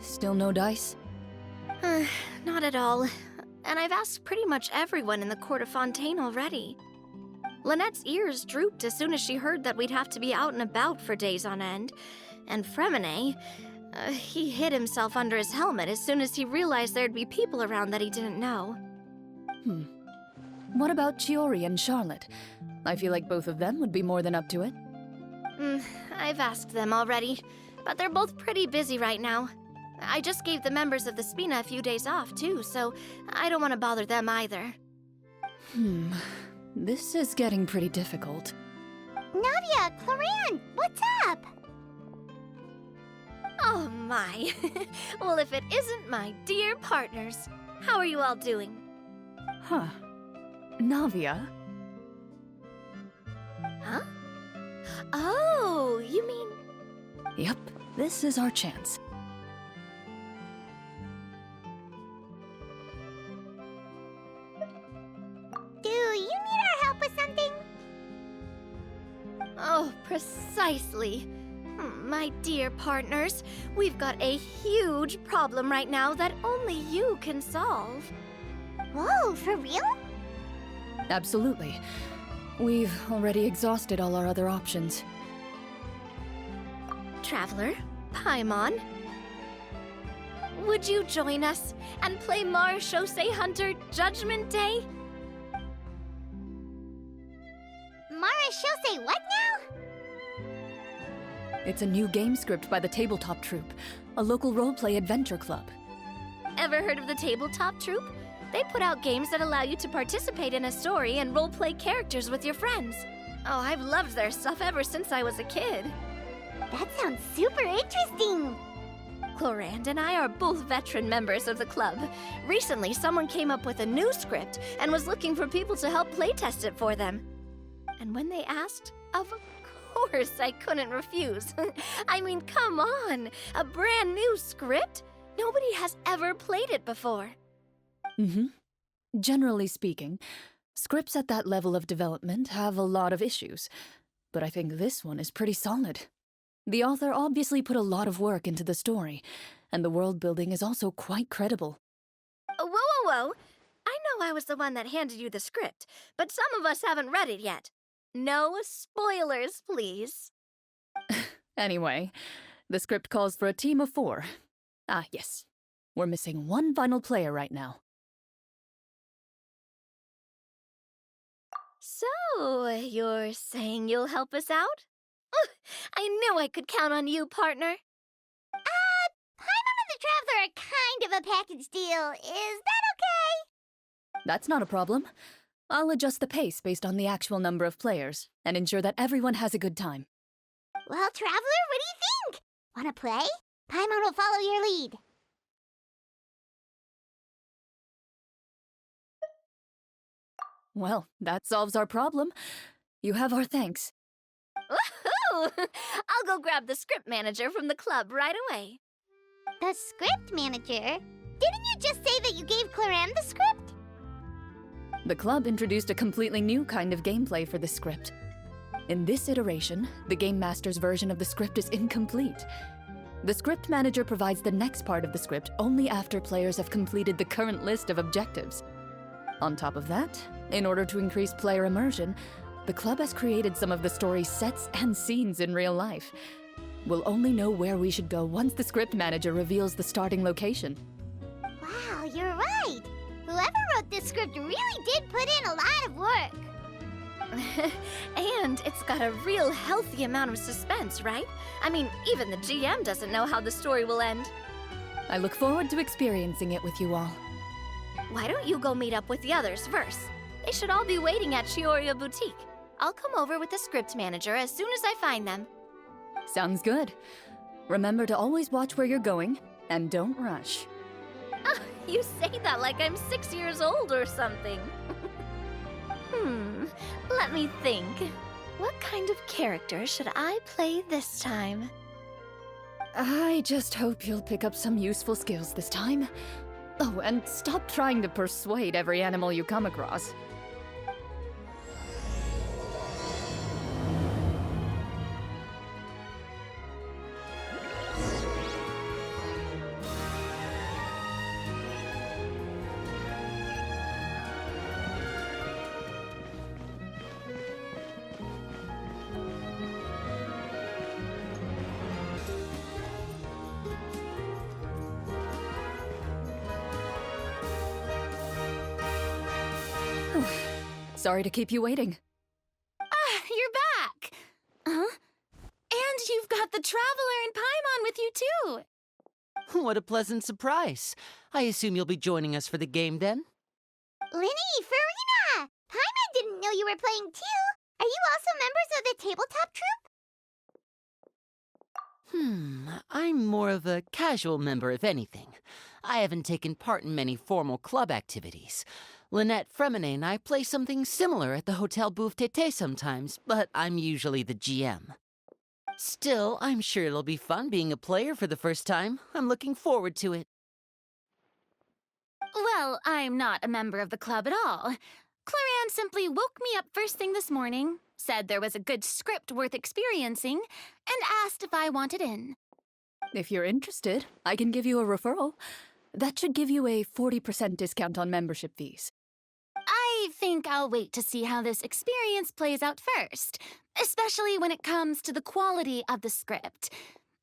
Still no dice? Not at all. And I've asked pretty much everyone in the court of Fontaine already. Lynette's ears drooped as soon as she heard that we'd have to be out and about for days on end. And Fremine, he hid himself under his helmet as soon as he realized there'd be people around that he didn't know. What about Chiori and Charlotte? I feel like both of them would be more than up to it. I've asked them already, but they're both pretty busy right now. I just gave the members of the Spina a few days off, too, so I don't want to bother them either. This is getting pretty difficult. Navia, Cloran, what's up? Oh my. Well, if it isn't my dear partners. How are you all doing? Huh. Navia? Huh? Oh, you mean... Yep, this is our chance. Do you need our help with something? Oh, precisely. My dear partners, we've got a huge problem right now that only you can solve. Whoa, for real? Absolutely. We've already exhausted all our other options. Traveler, Paimon, would you join us and play Marechaussee Hunter Judgment Day? Marechaussee what now? It's a new game script by the Tabletop Troupe, a local roleplay adventure club. Ever heard of the Tabletop Troupe? They put out games that allow you to participate in a story and roleplay characters with your friends. Oh, I've loved their stuff ever since I was a kid. That sounds super interesting. Clorand and I are both veteran members of the club. Recently, someone came up with a new script and was looking for people to help playtest it for them. And when they asked, of course I couldn't refuse. I mean, come on, a brand new script? Nobody has ever played it before. Generally speaking, scripts at that level of development have a lot of issues, but I think this one is pretty solid. The author obviously put a lot of work into the story, and the world building is also quite credible. Whoa. I know I was the one that handed you the script, but some of us haven't read it yet. No spoilers, please. Anyway, the script calls for a team of 4. Ah, yes. We're missing one final player right now. So, you're saying you'll help us out? I knew I could count on you, partner. Paimon and the Traveler are kind of a package deal. Is that okay? That's not a problem. I'll adjust the pace based on the actual number of players, and ensure that everyone has a good time. Well, Traveler, what do you think? Wanna play? Paimon will follow your lead. Well, that solves our problem. You have our thanks. Woohoo! I'll go grab the script manager from the club right away. The script manager? Didn't you just say that you gave Cloran the script? The club introduced a completely new kind of gameplay for the script. In this iteration, the Game Master's version of the script is incomplete. The script manager provides the next part of the script only after players have completed the current list of objectives. On top of that, in order to increase player immersion, the club has created some of the story's sets and scenes in real life. We'll only know where we should go once the script manager reveals the starting location. Wow, you're right. Whoever wrote this script really did put in a lot of work. And it's got a real healthy amount of suspense, right? I mean, even the GM doesn't know how the story will end. I look forward to experiencing it with you all. Why don't you go meet up with the others first? They should all be waiting at Chiori Boutique. I'll come over with the script manager as soon as I find them. Sounds good. Remember to always watch where you're going, and don't rush. You say that like I'm 6 years old or something. Let me think. What kind of character should I play this time? I just hope you'll pick up some useful skills this time. Oh, and stop trying to persuade every animal you come across. Sorry to keep you waiting. Ah, you're back! Huh? And you've got the Traveler and Paimon with you, too! What a pleasant surprise. I assume you'll be joining us for the game then? Linny, Farina! Paimon didn't know you were playing too. Are you also members of the tabletop troupe? I'm more of a casual member, if anything. I haven't taken part in many formal club activities. Lynette Fremine and I play something similar at the Hotel Bouffe Tété sometimes, but I'm usually the GM. Still, I'm sure it'll be fun being a player for the first time. I'm looking forward to it. Well, I'm not a member of the club at all. Claran simply woke me up first thing this morning, said there was a good script worth experiencing, and asked if I wanted in. If you're interested, I can give you a referral. That should give you a 40% discount on membership fees. I think I'll wait to see how this experience plays out first, especially when it comes to the quality of the script.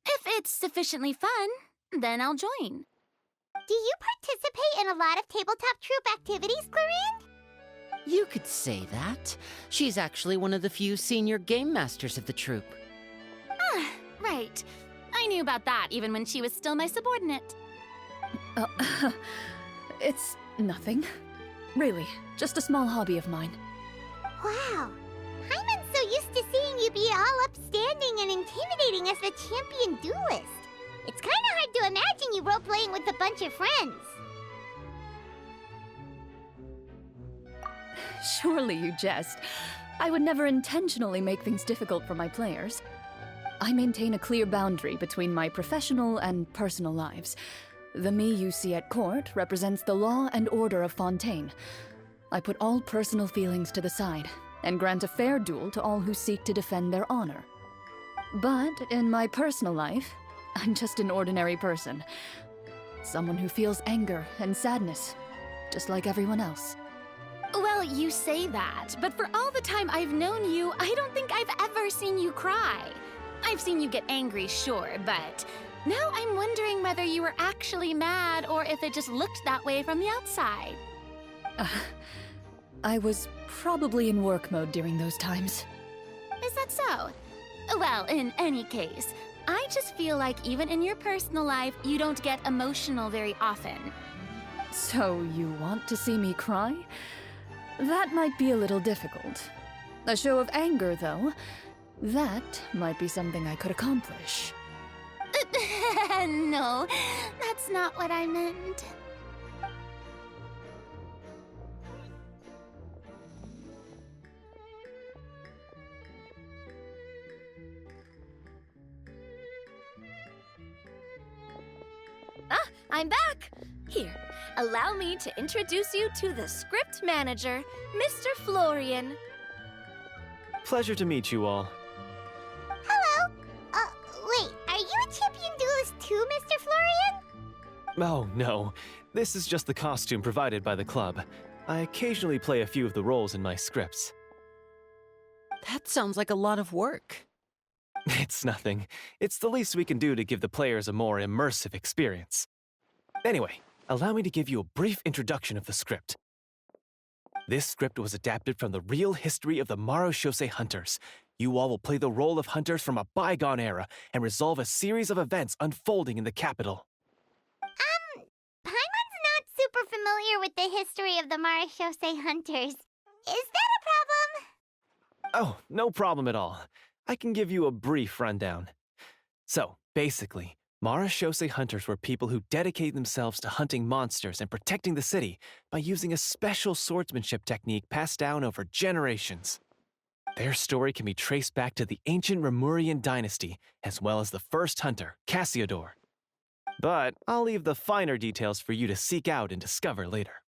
If it's sufficiently fun, then I'll join. Do you participate in a lot of tabletop troupe activities, Clarin? You could say that. She's actually one of the few senior game masters of the troupe. Ah, right. I knew about that even when she was still my subordinate. It's nothing. Really, just a small hobby of mine. Wow. Paimon's so used to seeing you be all upstanding and intimidating as the champion duelist. It's kind of hard to imagine you role-playing with a bunch of friends. Surely you jest. I would never intentionally make things difficult for my players. I maintain a clear boundary between my professional and personal lives. The me you see at court represents the law and order of Fontaine. I put all personal feelings to the side and grant a fair duel to all who seek to defend their honor. But in my personal life, I'm just an ordinary person. Someone who feels anger and sadness, just like everyone else. Well, you say that, but for all the time I've known you, I don't think I've ever seen you cry. I've seen you get angry, sure, but now I'm wondering whether you were actually mad or if it just looked that way from the outside. I was probably in work mode during those times. Is that so? Well, in any case, I just feel like even in your personal life, you don't get emotional very often. So you want to see me cry? That might be a little difficult. A show of anger, though, that might be something I could accomplish. No, that's not what I meant. I'm back! Here, allow me to introduce you to the script manager, Mr. Florian. Pleasure to meet you all. Hello? Wait, are you a champion duelist too, Mr. Florian? Oh, no. This is just the costume provided by the club. I occasionally play a few of the roles in my scripts. That sounds like a lot of work. It's nothing. It's the least we can do to give the players a more immersive experience. Anyway, allow me to give you a brief introduction of the script. This script was adapted from the real history of the Maroshose hunters. You all will play the role of hunters from a bygone era and resolve a series of events unfolding in the capital. Paimon's not super familiar with the history of the Maroshose hunters. Is that a problem? Oh, no problem at all. I can give you a brief rundown. So, basically, Maroshose hunters were people who dedicated themselves to hunting monsters and protecting the city by using a special swordsmanship technique passed down over generations. Their story can be traced back to the ancient Remurian dynasty, as well as the first hunter, Cassiodor. But I'll leave the finer details for you to seek out and discover later.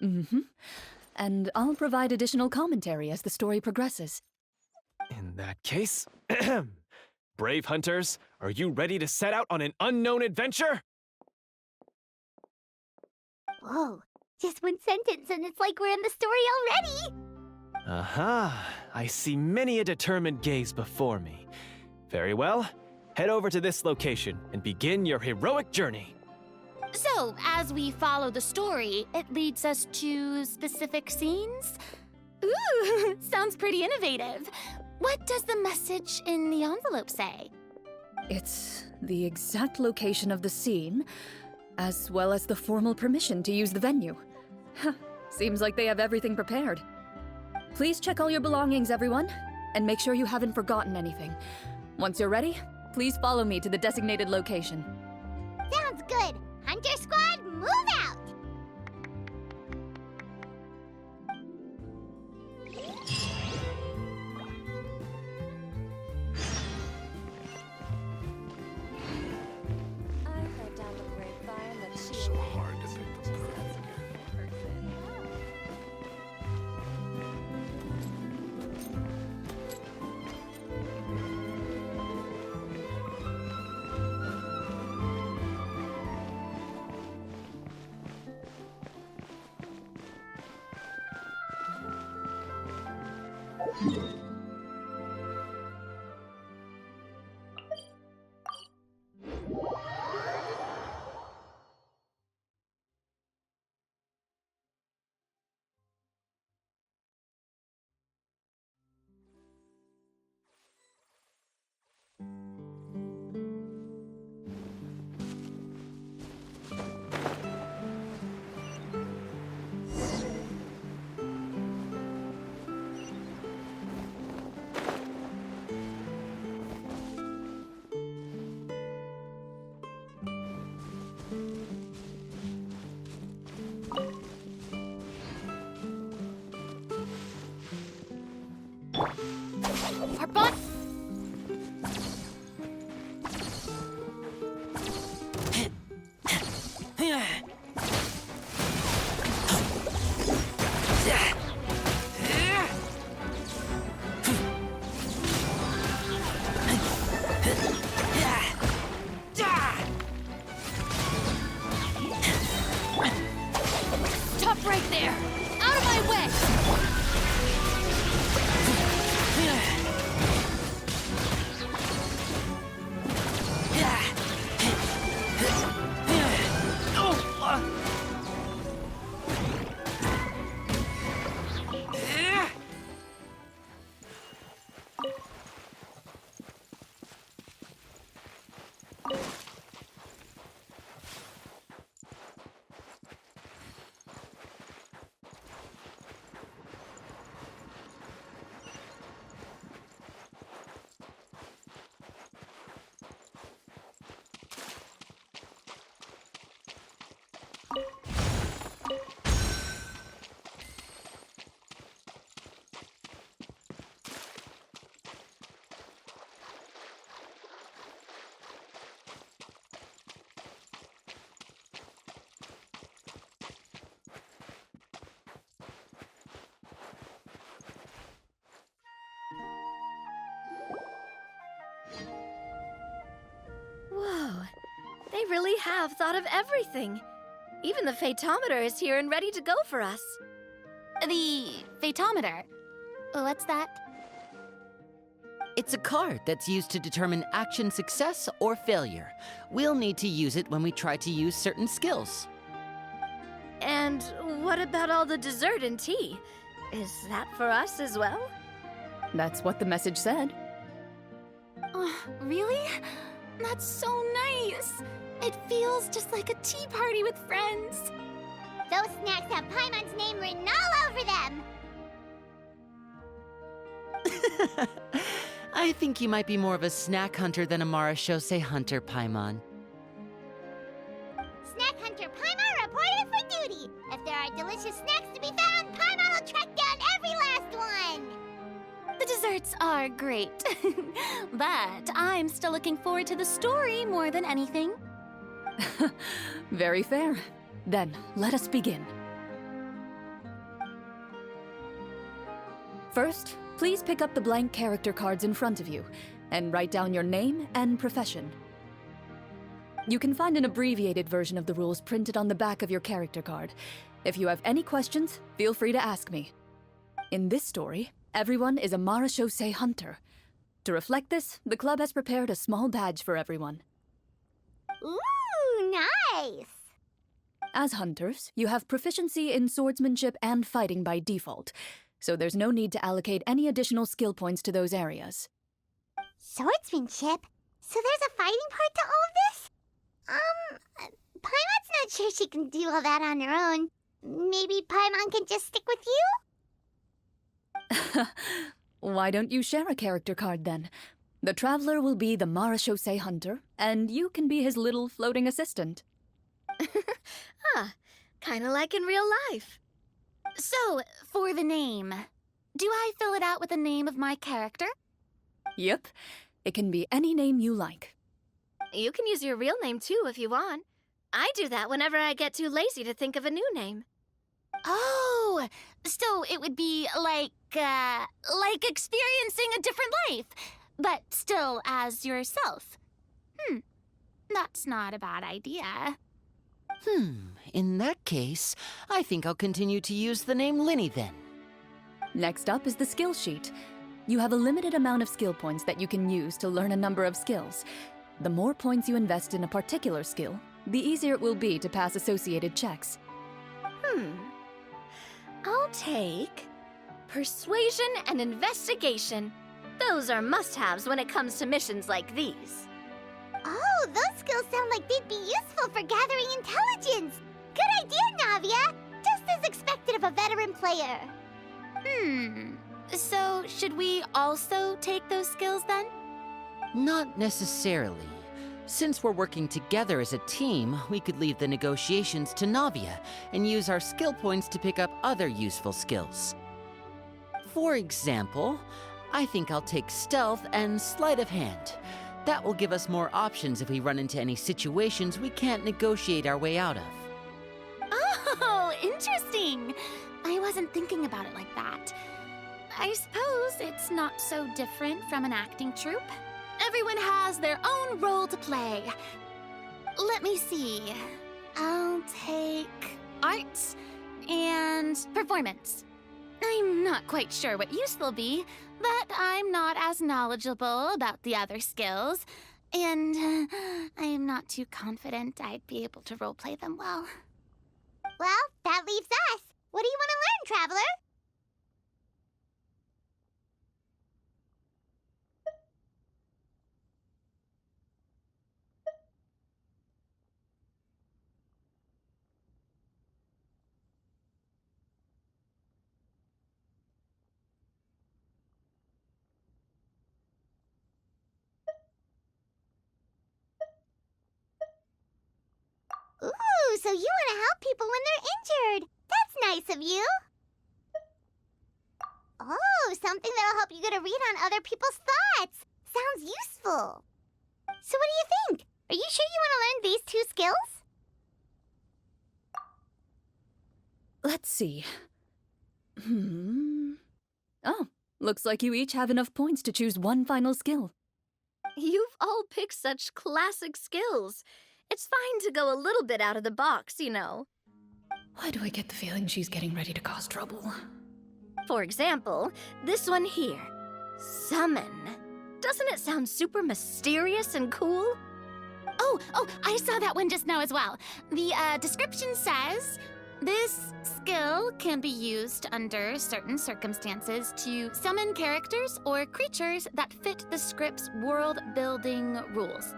And I'll provide additional commentary as the story progresses. In that case, brave hunters, are you ready to set out on an unknown adventure? Whoa, just one sentence and it's like we're in the story already! Aha, I see many a determined gaze before me. Very well, head over to this location and begin your heroic journey. So, as we follow the story, it leads us to specific scenes? Ooh, sounds pretty innovative. What does the message in the envelope say? It's the exact location of the scene, as well as the formal permission to use the venue. Seems like they have everything prepared. Please check all your belongings, everyone, and make sure you haven't forgotten anything. Once you're ready, please follow me to the designated location. Sounds good. Hunter Squad, move out! I heard down the grapevine that she So hard to pick the perfect. Our bot. Stop right there! Out of my way! Whoa, they really have thought of everything. Even the phaetometer is here and ready to go for us. The phaetometer. What's that? It's a card that's used to determine action success or failure. We'll need to use it when we try to use certain skills. And what about all the dessert and tea? Is that for us as well? That's what the message said. Really? That's so nice. It feels just like a tea party with friends. Those snacks have Paimon's name written all over them! I think you might be more of a snack hunter than a Marashose hunter, Paimon. Snack Hunter Paimon reported for duty! If there are delicious snacks to be found, Paimon will track down every last one! The desserts are great, but I'm still looking forward to the story more than anything. Very fair. Then, let us begin. First, please pick up the blank character cards in front of you and write down your name and profession. You can find an abbreviated version of the rules printed on the back of your character card. If you have any questions, feel free to ask me. In this story, everyone is a Marashose hunter. To reflect this, the club has prepared a small badge for everyone. Ooh, nice! As hunters, you have proficiency in swordsmanship and fighting by default. so there's no need to allocate any additional skill points to those areas. Swordsmanship? So there's a fighting part to all of this? Paimon's not sure she can do all that on her own. Maybe Paimon can just stick with you? Why don't you share a character card then? The Traveler will be the Marashosei Hunter, and you can be his little floating assistant. Kinda like in real life. So, for the name, do I fill it out with the name of my character? Yep, it can be any name you like. You can use your real name too if you want. I do that whenever I get too lazy to think of a new name. Oh, so it would be like experiencing a different life, but still as yourself. That's not a bad idea. In that case, I think I'll continue to use the name Linny then. Next up is the skill sheet. You have a limited amount of skill points that you can use to learn a number of skills. The more points you invest in a particular skill, the easier it will be to pass associated checks. I'll take persuasion and investigation. Those are must-haves when it comes to missions like these. Oh, those skills sound like they'd be useful for gathering intelligence. Good idea, Navia. Just as expected of a veteran player. So should we also take those skills then? Not necessarily. Since we're working together as a team, we could leave the negotiations to Navia and use our skill points to pick up other useful skills. For example, I think I'll take stealth and sleight of hand. That will give us more options if we run into any situations we can't negotiate our way out of. Oh, interesting. I wasn't thinking about it like that. I suppose it's not so different from an acting troupe. Everyone has their own role to play. Let me see. I'll take arts and performance. I'm not quite sure what use they'll be, but I'm not as knowledgeable about the other skills, and I'm not too confident I'd be able to roleplay them well. Well, that leaves us. What do you want to learn, Traveler? Ooh, so you want to help people when they're injured. That's nice of you. Oh, something that'll help you get a read on other people's thoughts. Sounds useful. So what do you think? Are you sure you want to learn these 2 skills? Let's see. Oh, looks like you each have enough points to choose one final skill. You've all picked such classic skills. It's fine to go a little bit out of the box, you know. Why do I get the feeling she's getting ready to cause trouble? For example, this one here. Summon. Doesn't it sound super mysterious and cool? Oh, I saw that one just now as well. The description says, this skill can be used under certain circumstances to summon characters or creatures that fit the script's world-building rules.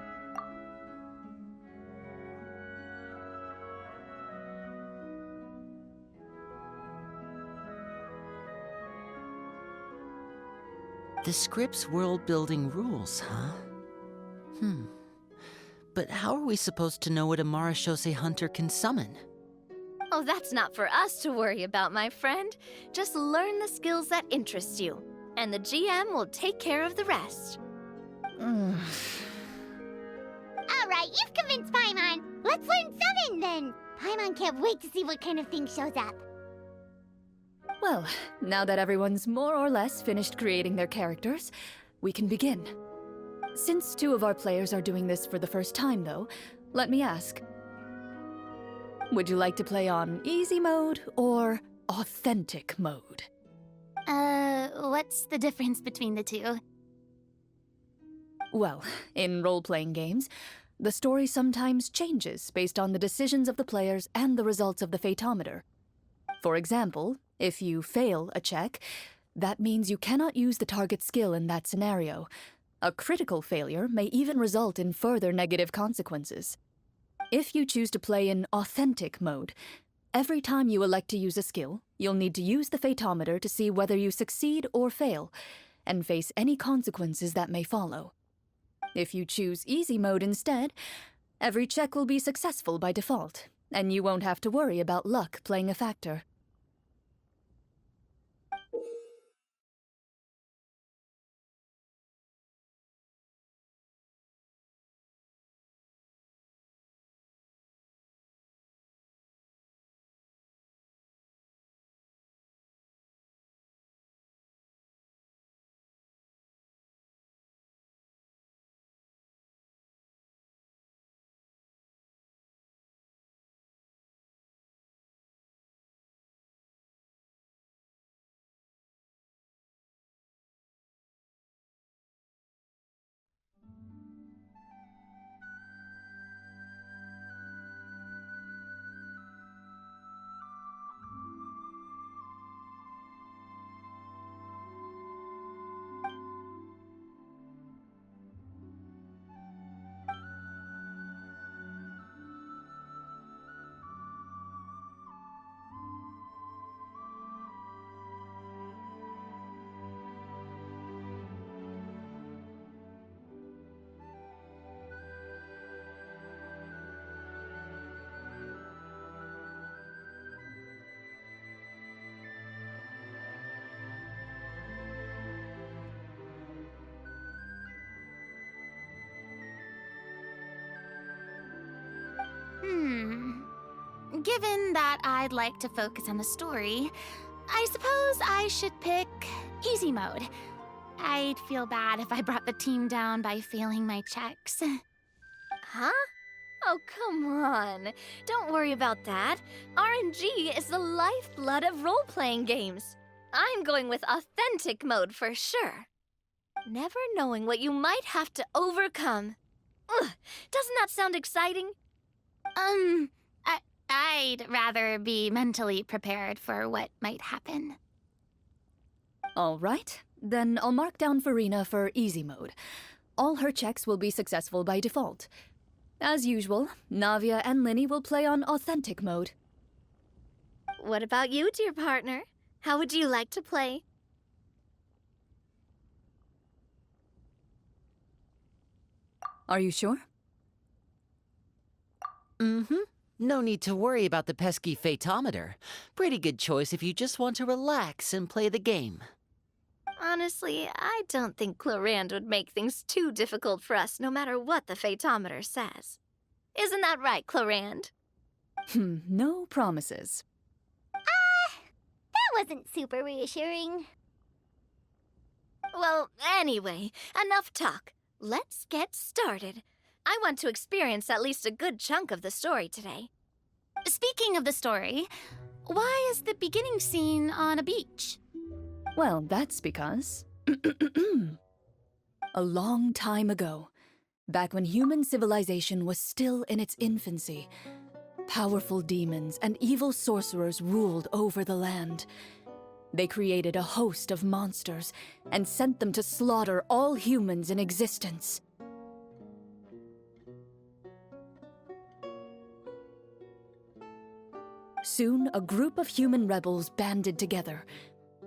The script's world-building rules, huh? But how are we supposed to know what a Marashosei Hunter can summon? Oh, that's not for us to worry about, my friend. Just learn the skills that interest you, and the GM will take care of the rest. All right, you've convinced Paimon. Let's learn Summon then. Paimon can't wait to see what kind of thing shows up. Well, now that everyone's more or less finished creating their characters, we can begin. Since 2 of our players are doing this for the first time, though, let me ask. Would you like to play on easy mode or authentic mode? What's the difference between the 2? Well, in role-playing games, the story sometimes changes based on the decisions of the players and the results of the Fatometer. For example, If you fail a check, that means you cannot use the target skill in that scenario. A critical failure may even result in further negative consequences. If you choose to play in authentic mode, every time you elect to use a skill, you'll need to use the Fatometer to see whether you succeed or fail, and face any consequences that may follow. If you choose easy mode instead, every check will be successful by default, and you won't have to worry about luck playing a factor. Given that I'd like to focus on the story, I suppose I should pick easy mode. I'd feel bad if I brought the team down by failing my checks. Huh? Oh, come on. Don't worry about that. RNG is the lifeblood of role-playing games. I'm going with authentic mode for sure. Never knowing what you might have to overcome. Ugh, doesn't that sound exciting? I'd rather be mentally prepared for what might happen. All right, then I'll mark down Farina for easy mode. All her checks will be successful by default. As usual, Navia and Linny will play on authentic mode. What about you, dear partner? How would you like to play? Are you sure? Mm-hmm. No need to worry about the pesky Fatometer. Pretty good choice if you just want to relax and play the game. Honestly, I don't think Clorand would make things too difficult for us no matter what the Fatometer says. Isn't that right, Clorand? No promises. That wasn't super reassuring. Well, anyway, enough talk. Let's get started. I want to experience at least a good chunk of the story today. Speaking of the story, why is the beginning scene on a beach? Well, that's because... A long time ago, back when human civilization was still in its infancy, powerful demons and evil sorcerers ruled over the land. They created a host of monsters and sent them to slaughter all humans in existence. Soon, a group of human rebels banded together.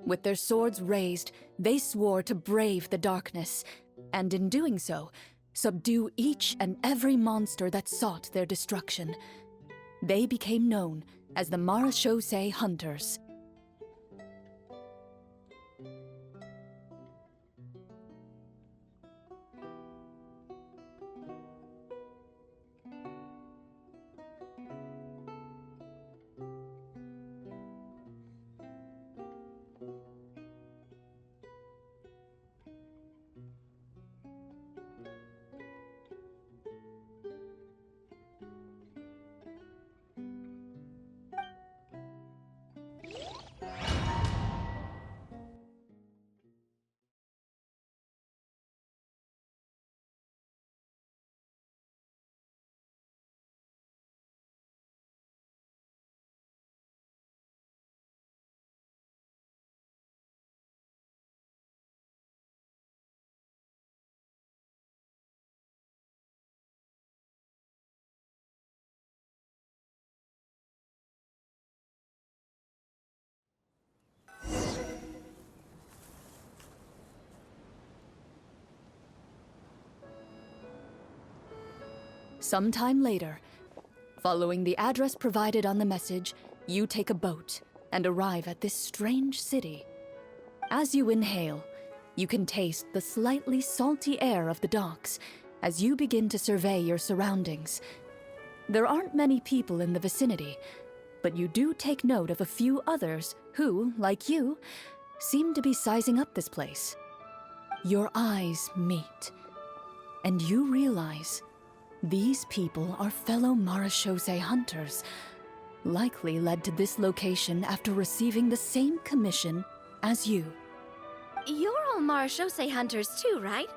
With their swords raised, they swore to brave the darkness, and in doing so, subdue each and every monster that sought their destruction. They became known as the MiHoYo Hunters. Sometime later, following the address provided on the message, you take a boat and arrive at this strange city. As you inhale, you can taste the slightly salty air of the docks as you begin to survey your surroundings. There aren't many people in the vicinity, but you do take note of a few others who, like you, seem to be sizing up this place. Your eyes meet, and you realize these people are fellow marechaussee hunters, likely led to this location after receiving the same commission as you. You're all marechaussee hunters too, right?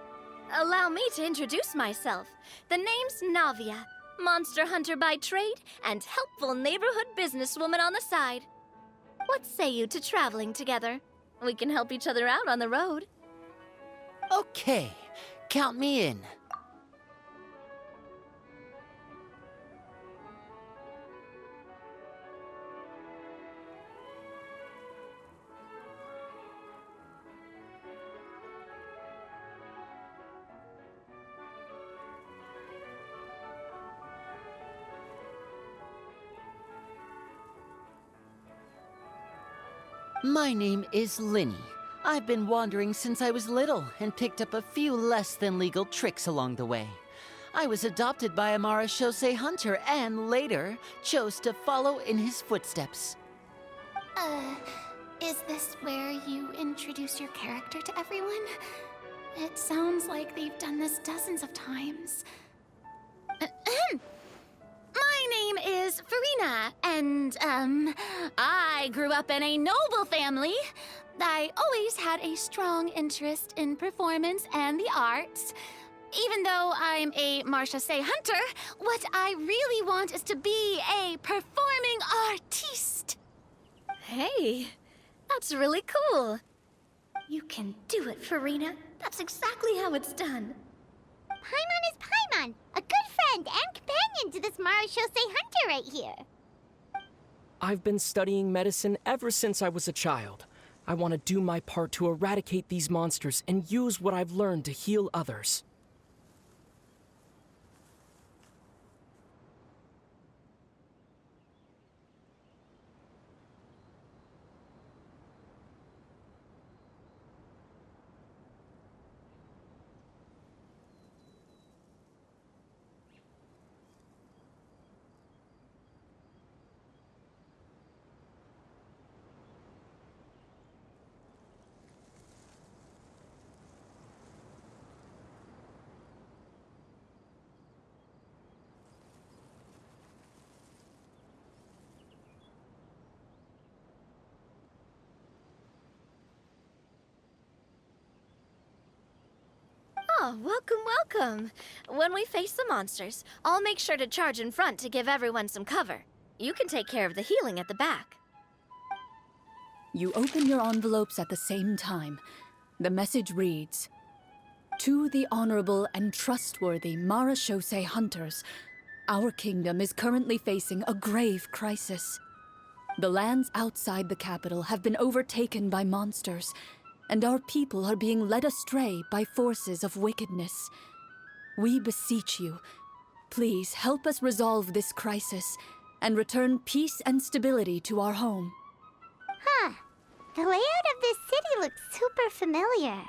Allow me to introduce myself. The name's Navia, monster hunter by trade and helpful neighborhood businesswoman on the side. What say you to traveling together? We can help each other out on the road. Okay, count me in. My name is Linny. I've been wandering since I was little and picked up a few less than legal tricks along the way. I was adopted by a marechaussee hunter and later chose to follow in his footsteps. Is this where you introduce your character to everyone? It sounds like they've done this dozens of times. My name is Farina, and, I grew up in a noble family. I always had a strong interest in performance and the arts. Even though I'm a marechaussee hunter, what I really want is to be a performing artiste. Hey, that's really cool. You can do it, Farina. That's exactly how it's done. Paimon is Paimon, a good friend and companion to this marechaussee hunter right here. I've been studying medicine ever since I was a child. I want to do my part to eradicate these monsters and use what I've learned to heal others. Oh, welcome. When we face the monsters, I'll make sure to charge in front to give everyone some cover. You can take care of the healing at the back. You open your envelopes at the same time. The message reads, "To the honorable and trustworthy marechaussee hunters, our kingdom is currently facing a grave crisis. The lands outside the capital have been overtaken by monsters, and our people are being led astray by forces of wickedness. We beseech you, please help us resolve this crisis and return peace and stability to our home." Huh. The layout of this city looks super familiar.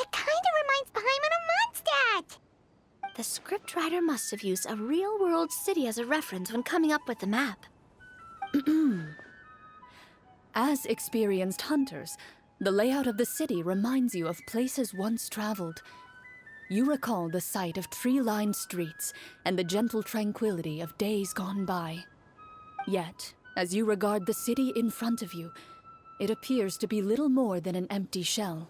It kinda reminds Paimon of Mondstadt! The scriptwriter must have used a real-world city as a reference when coming up with the map. As experienced hunters, the layout of the city reminds you of places once traveled. You recall the sight of tree-lined streets and the gentle tranquility of days gone by. Yet, as you regard the city in front of you, it appears to be little more than an empty shell.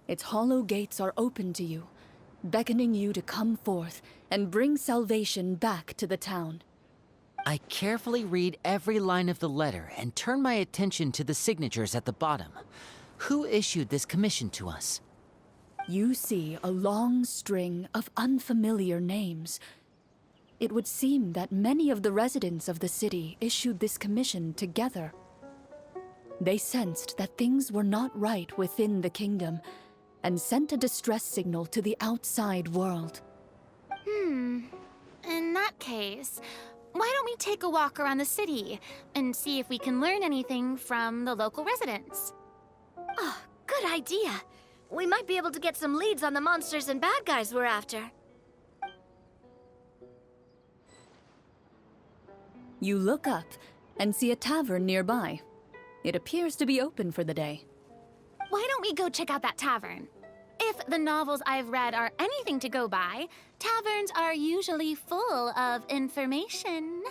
Its hollow gates are open to you, beckoning you to come forth and bring salvation back to the town. I carefully read every line of the letter and turn my attention to the signatures at the bottom. Who issued this commission to us? You see a long string of unfamiliar names. It would seem that many of the residents of the city issued this commission together. They sensed that things were not right within the kingdom and sent a distress signal to the outside world. In that case, why don't we take a walk around the city and see if we can learn anything from the local residents? Oh, good idea. We might be able to get some leads on the monsters and bad guys we're after. You look up and see a tavern nearby. It appears to be open for the day. Why don't we go check out that tavern? If the novels I've read are anything to go by, taverns are usually full of information.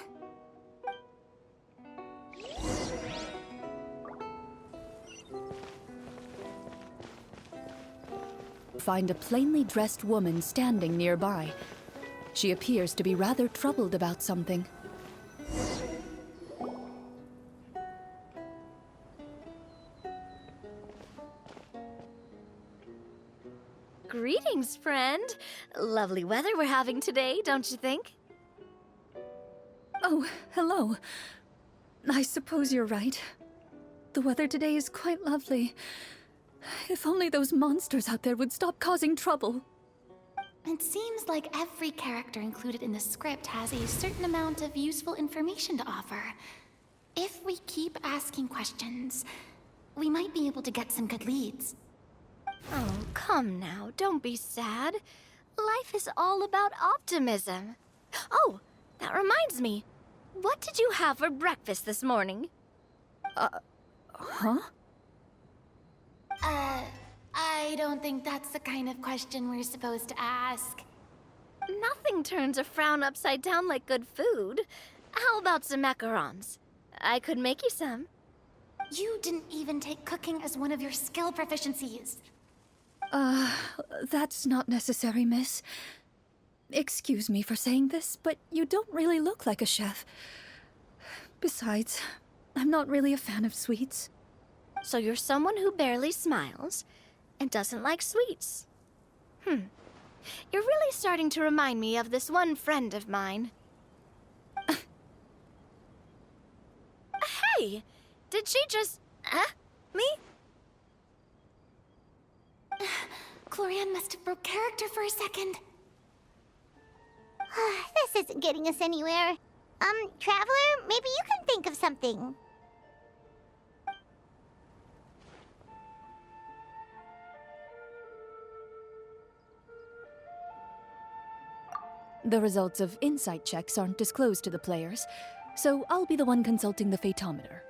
Find a plainly dressed woman standing nearby. She appears to be rather troubled about something. Greetings, friend. Lovely weather we're having today, don't you think? Oh, hello. I suppose you're right. The weather today is quite lovely. If only those monsters out there would stop causing trouble. It seems like every character included in the script has a certain amount of useful information to offer. If we keep asking questions, we might be able to get some good leads. Oh, come now, don't be sad. Life is all about optimism. Oh, that reminds me. What did you have for breakfast this morning? Huh? I don't think that's the kind of question we're supposed to ask. Nothing turns a frown upside down like good food. How about some macarons? I could make you some. You didn't even take cooking as one of your skill proficiencies. That's not necessary, miss. Excuse me for saying this, but you don't really look like a chef. Besides, I'm not really a fan of sweets. So you're someone who barely smiles and doesn't like sweets. You're really starting to remind me of this one friend of mine. Hey! Did she just... me? Glorianne must have broke character for a second. This isn't getting us anywhere. Traveler, maybe you can think of something. The results of insight checks aren't disclosed to the players, so I'll be the one consulting the phaetometer.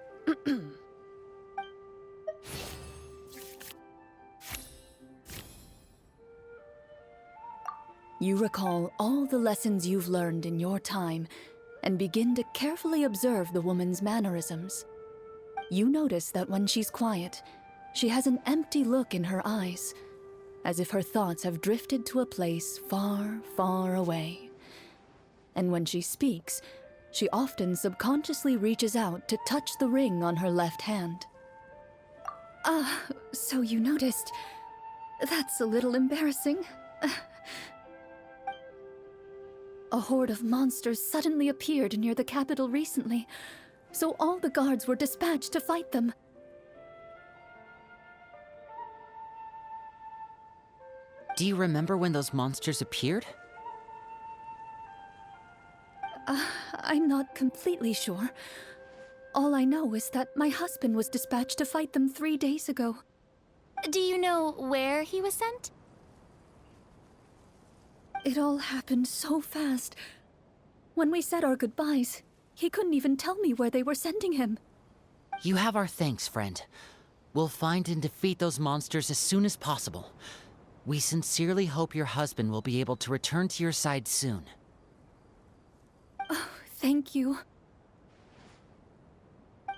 You recall all the lessons you've learned in your time and begin to carefully observe the woman's mannerisms. You notice that when she's quiet, she has an empty look in her eyes, as if her thoughts have drifted to a place far, far away. And when she speaks, she often subconsciously reaches out to touch the ring on her left hand. So you noticed. That's a little embarrassing. A horde of monsters suddenly appeared near the capital recently, so all the guards were dispatched to fight them. Do you remember when those monsters appeared? I'm not completely sure. All I know is that my husband was dispatched to fight them 3 days ago. Do you know where he was sent? It all happened so fast. When we said our goodbyes, he couldn't even tell me where they were sending him. You have our thanks, friend. We'll find and defeat those monsters as soon as possible. We sincerely hope your husband will be able to return to your side soon. Oh, thank you.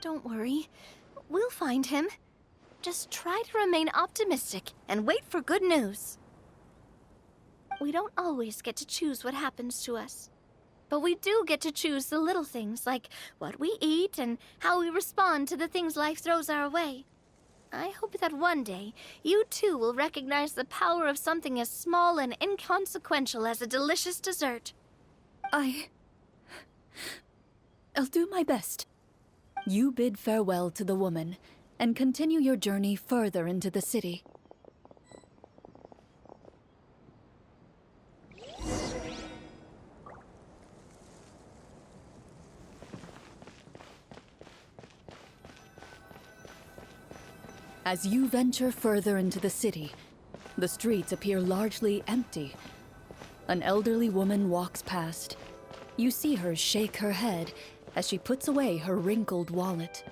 Don't worry. We'll find him. Just try to remain optimistic and wait for good news. We don't always get to choose what happens to us. But we do get to choose the little things, like what we eat and how we respond to the things life throws our way. I hope that one day, you too will recognize the power of something as small and inconsequential as a delicious dessert. I'll do my best. You bid farewell to the woman and continue your journey further into the city. As you venture further into the city, the streets appear largely empty. An elderly woman walks past. You see her shake her head as she puts away her wrinkled wallet.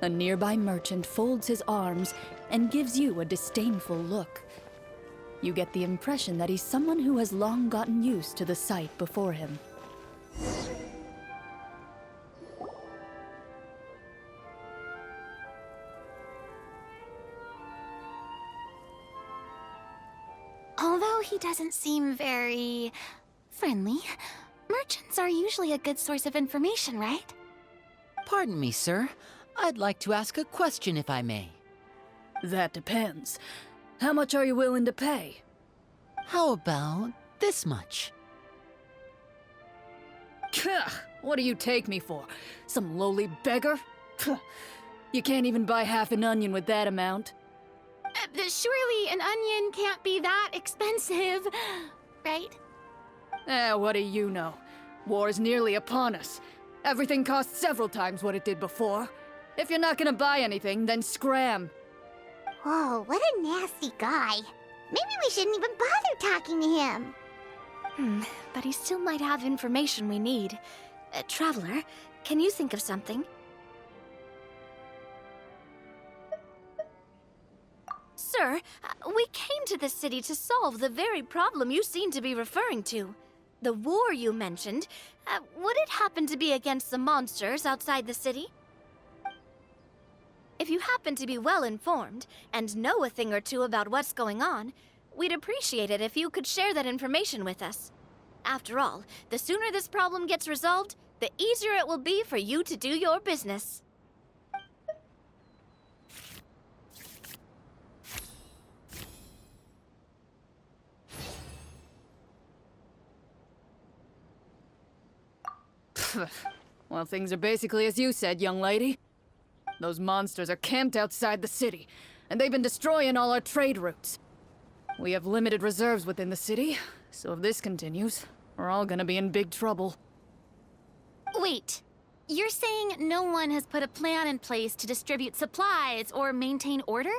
A nearby merchant folds his arms and gives you a disdainful look. You get the impression that he's someone who has long gotten used to the sight before him. Although he doesn't seem very friendly, merchants are usually a good source of information, right? Pardon me, sir. I'd like to ask a question if I may. That depends. How much are you willing to pay? How about this much? What do you take me for? Some lowly beggar? You can't even buy half an onion with that amount. Surely an onion can't be that expensive, right? What do you know? War's nearly upon us. Everything costs several times what it did before. If you're not gonna buy anything, then scram. Whoa, what a nasty guy. Maybe we shouldn't even bother talking to him. But he still might have information we need. Traveler, can you think of something? Sir, we came to this city to solve the very problem you seem to be referring to. The war you mentioned, would it happen to be against the monsters outside the city? If you happen to be well informed and know a thing or two about what's going on, we'd appreciate it if you could share that information with us. After all, the sooner this problem gets resolved, the easier it will be for you to do your business. Well, things are basically as you said, young lady. Those monsters are camped outside the city, and they've been destroying all our trade routes. We have limited reserves within the city, so if this continues, we're all gonna be in big trouble. Wait, you're saying no one has put a plan in place to distribute supplies or maintain order?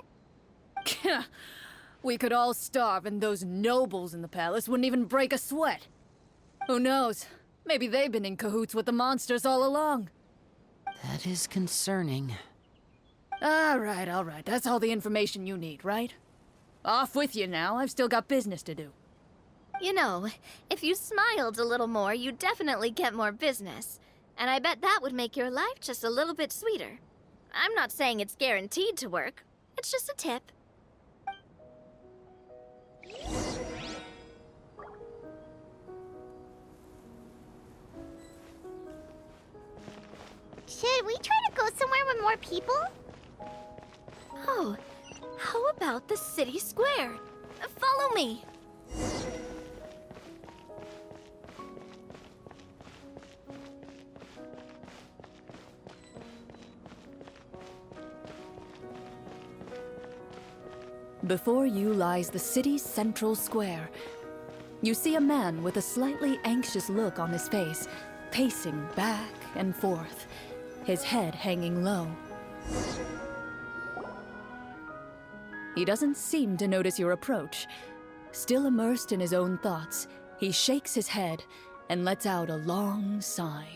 We could all starve, and those nobles in the palace wouldn't even break a sweat. Who knows? Maybe they've been in cahoots with the monsters all along. That is concerning. All right. That's all the information you need, right? Off with you now. I've still got business to do. You know, if you smiled a little more, you'd definitely get more business. And I bet that would make your life just a little bit sweeter. I'm not saying it's guaranteed to work. It's just a tip. Should we try to go somewhere with more people? Oh, how about the city square? Follow me. Before you lies the city's central square. You see a man with a slightly anxious look on his face, pacing back and forth, his head hanging low. He doesn't seem to notice your approach. Still immersed in his own thoughts, he shakes his head and lets out a long sigh.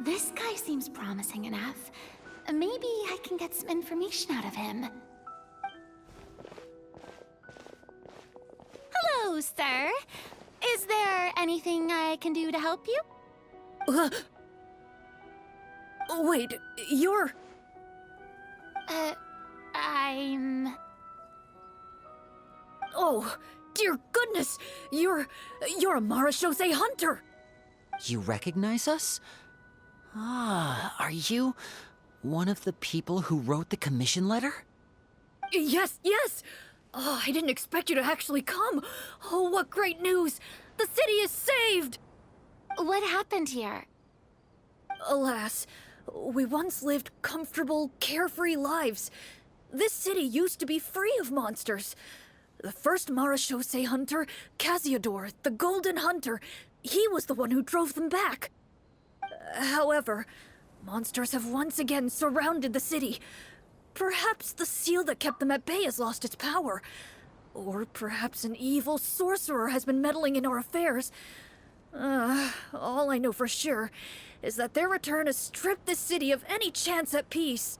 This guy seems promising enough. Maybe I can get some information out of him. Hello, sir. Is there anything I can do to help you? Wait, you're... I'm... Oh, dear goodness! You're a Marashose hunter! You recognize us? Ah, are you one of the people who wrote the commission letter? Yes! Oh, I didn't expect you to actually come! Oh, what great news! The city is saved! What happened here? Alas, we once lived comfortable, carefree lives. This city used to be free of monsters. The first Marashose hunter, Casiodor, the Golden Hunter, he was the one who drove them back. However, Monsters have once again surrounded the city. Perhaps the seal that kept them at bay has lost its power. Or perhaps an evil sorcerer has been meddling in our affairs. All I know for sure is that their return has stripped the city of any chance at peace.